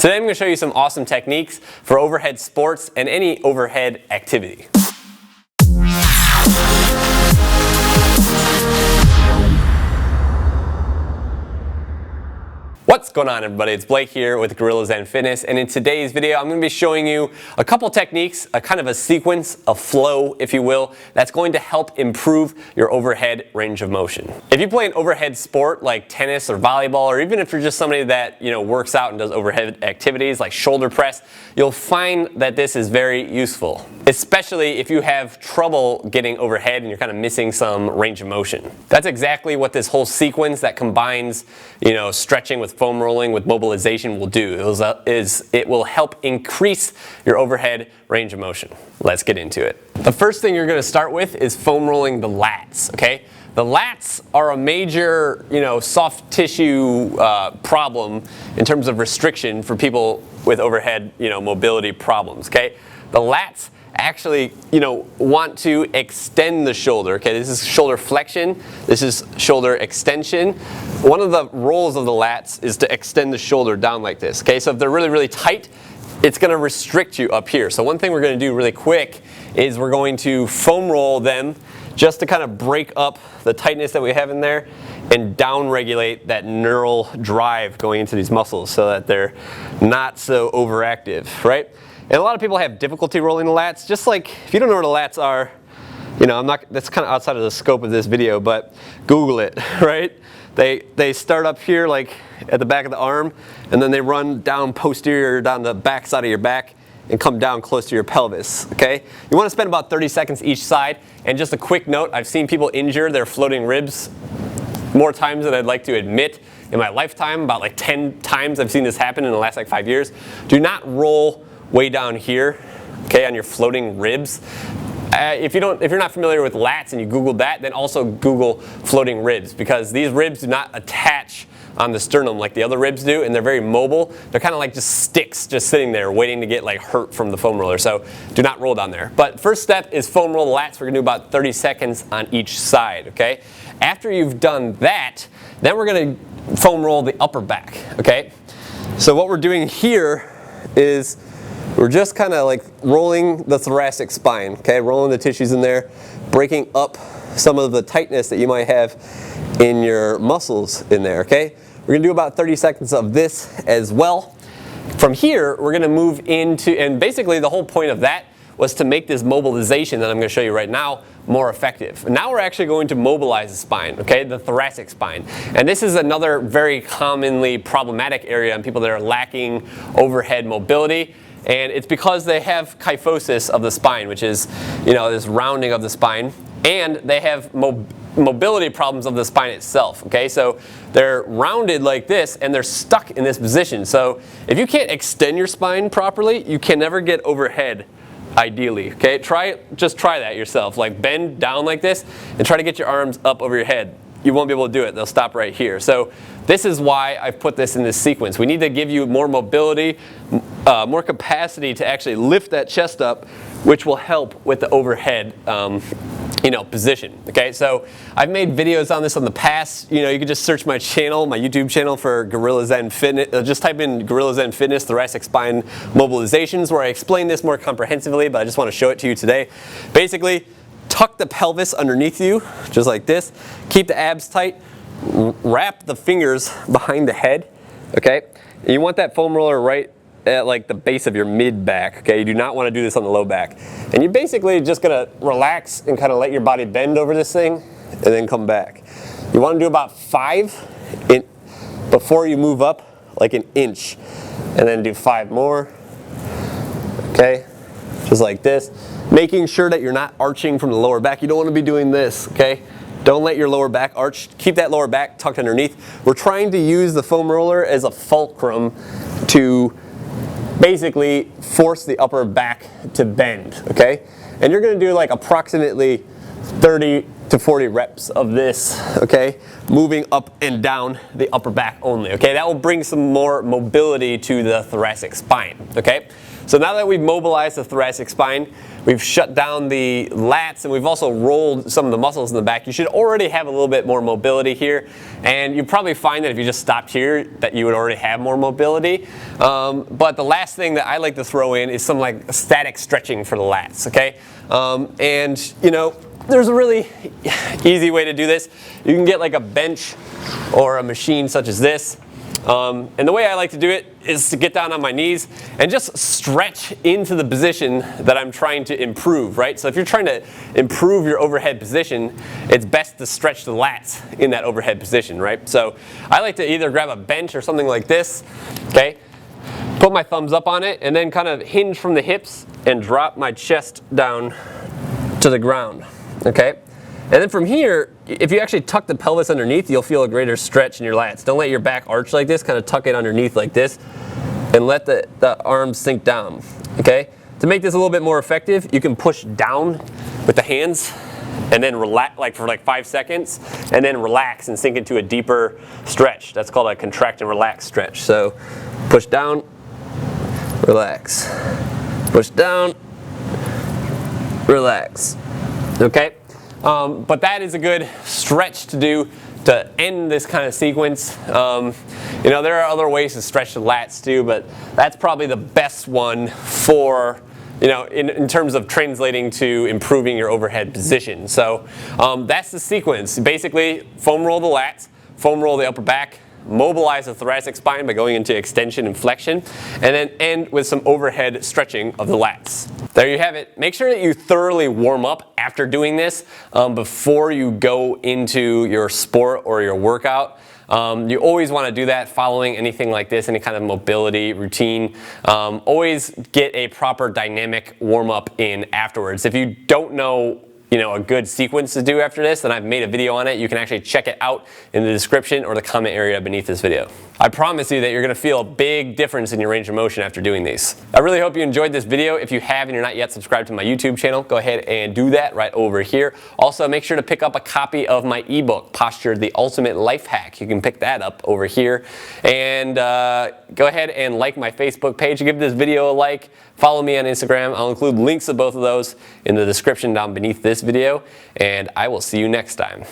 Today I'm going to show you some awesome techniques for overhead sports and any overhead activity. What's going on, everybody? It's Blake here with Gorilla Zen Fitness, and in today's video I'm going to be showing you a couple techniques, a kind of a sequence, a flow if you will, that's going to help improve your overhead range of motion. If you play an overhead sport like tennis or volleyball, or even if you're just somebody that works out and does overhead activities like shoulder press, you'll find that this is very useful, especially if you have trouble getting overhead and you're kind of missing some range of motion. That's exactly what this whole sequence that combines stretching with foam rolling with mobilization will do. It will help increase your overhead range of motion. Let's get into it. The first thing you're going to start with is foam rolling the lats. Okay, the lats are a major soft tissue problem in terms of restriction for people with overhead mobility problems. Okay, the lats actually want to extend the shoulder. Okay, this is shoulder flexion, this is shoulder extension. One of the roles of the lats is to extend the shoulder down like this. Okay, so if they're really tight, it's going to restrict you up here. So one thing we're going to do really quick is we're going to foam roll them just to kind of break up the tightness that we have in there and down regulate that neural drive going into these muscles so that they're not so overactive, right? And a lot of people have difficulty rolling the lats. Just like, if you don't know where the lats are, that's kind of outside of the scope of this video, but Google it, right? They start up here like at the back of the arm, and then they run down posterior, down the back side of your back, and come down close to your pelvis, okay? You want to spend about 30 seconds each side. And just a quick note, I've seen people injure their floating ribs more times than I'd like to admit in my lifetime. About like 10 times I've seen this happen in the last 5 years. Do not roll way down here, okay, on your floating ribs. If you're not familiar with lats and you Googled that, then also Google floating ribs, because these ribs do not attach on the sternum like the other ribs do, and they're very mobile. They're kind of like just sticks just sitting there waiting to get hurt from the foam roller. So do not roll down there. But first step is foam roll the lats. We're gonna do about 30 seconds on each side, okay? After you've done that, then we're gonna foam roll the upper back, okay? So what we're doing here is we're just kind of like rolling the thoracic spine, okay? Rolling the tissues in there, breaking up some of the tightness that you might have in your muscles in there, okay? We're gonna do about 30 seconds of this as well. From here, we're gonna move into, and basically the whole point of that was to make this mobilization that I'm gonna show you right now more effective. Now we're actually going to mobilize the spine, okay? The thoracic spine. And this is another very commonly problematic area in people that are lacking overhead mobility. And it's because they have kyphosis of the spine, which is, this rounding of the spine, and they have mobility problems of the spine itself, okay? So they're rounded like this, and they're stuck in this position. So if you can't extend your spine properly, you can never get overhead, ideally, okay? Just try that yourself. Like bend down like this, and try to get your arms up over your head. You won't be able to do it. They'll stop right here. So this is why I've put this in this sequence. We need to give you more mobility, more capacity to actually lift that chest up, which will help with the overhead position. Okay, so I've made videos on this in the past. You can just search my channel, my YouTube channel, for Gorilla Zen Fitness. Just type in Gorilla Zen Fitness thoracic spine mobilizations, where I explain this more comprehensively, but I just want to show it to you today. Basically, tuck the pelvis underneath you, just like this. Keep the abs tight. Wrap the fingers behind the head, okay? And you want that foam roller right at like the base of your mid back, okay? You do not want to do this on the low back. And you're basically just gonna relax and kind of let your body bend over this thing and then come back. You want to do about 5 before you move up, like an inch, and then do 5 more, okay? Just like this. Making sure that you're not arching from the lower back. You don't want to be doing this, okay? Don't let your lower back arch. Keep that lower back tucked underneath. We're trying to use the foam roller as a fulcrum to basically force the upper back to bend, okay? And you're going to do like approximately 30 to 40 reps of this, okay? Moving up and down the upper back only, okay? That will bring some more mobility to the thoracic spine, okay? So now that we've mobilized the thoracic spine, we've shut down the lats, and we've also rolled some of the muscles in the back, you should already have a little bit more mobility here. And you probably find that if you just stopped here, that you would already have more mobility. But the last thing that I like to throw in is some like static stretching for the lats, okay? And you know, there's a really easy way to do this. You can get like a bench or a machine such as this. And the way I like to do it is to get down on my knees and just stretch into the position that I'm trying to improve, right? So if you're trying to improve your overhead position, it's best to stretch the lats in that overhead position, right? So I like to either grab a bench or something like this, okay? Put my thumbs up on it and then kind of hinge from the hips and drop my chest down to the ground, okay? And then from here, if you actually tuck the pelvis underneath, you'll feel a greater stretch in your lats. Don't let your back arch like this, kind of tuck it underneath like this, and let the arms sink down, okay? To make this a little bit more effective, you can push down with the hands, and then relax, like for like 5 seconds, and then relax and sink into a deeper stretch. That's called a contract and relax stretch. So push down, relax. Push down, relax, okay? But that is a good stretch to do to end this kind of sequence. You know, there are other ways to stretch the lats too, but that's probably the best one for, you know, in terms of translating to improving your overhead position. So that's the sequence. Basically, foam roll the lats, foam roll the upper back, mobilize the thoracic spine by going into extension and flexion, and then end with some overhead stretching of the lats. There you have it. Make sure that you thoroughly warm up after doing this before you go into your sport or your workout. You always want to do that following anything like this, any kind of mobility routine. Always get a proper dynamic warm-up in afterwards. If you don't know a good sequence to do after this, then I've made a video on it. You can actually check it out in the description or the comment area beneath this video. I promise you that you're going to feel a big difference in your range of motion after doing these. I really hope you enjoyed this video. If you have and you're not yet subscribed to my YouTube channel, go ahead and do that right over here. Also, make sure to pick up a copy of my ebook, Posture, the Ultimate Life Hack. You can pick that up over here. And go ahead and like my Facebook page. Give this video a like. Follow me on Instagram. I'll include links to both of those in the description down beneath this video. And I will see you next time.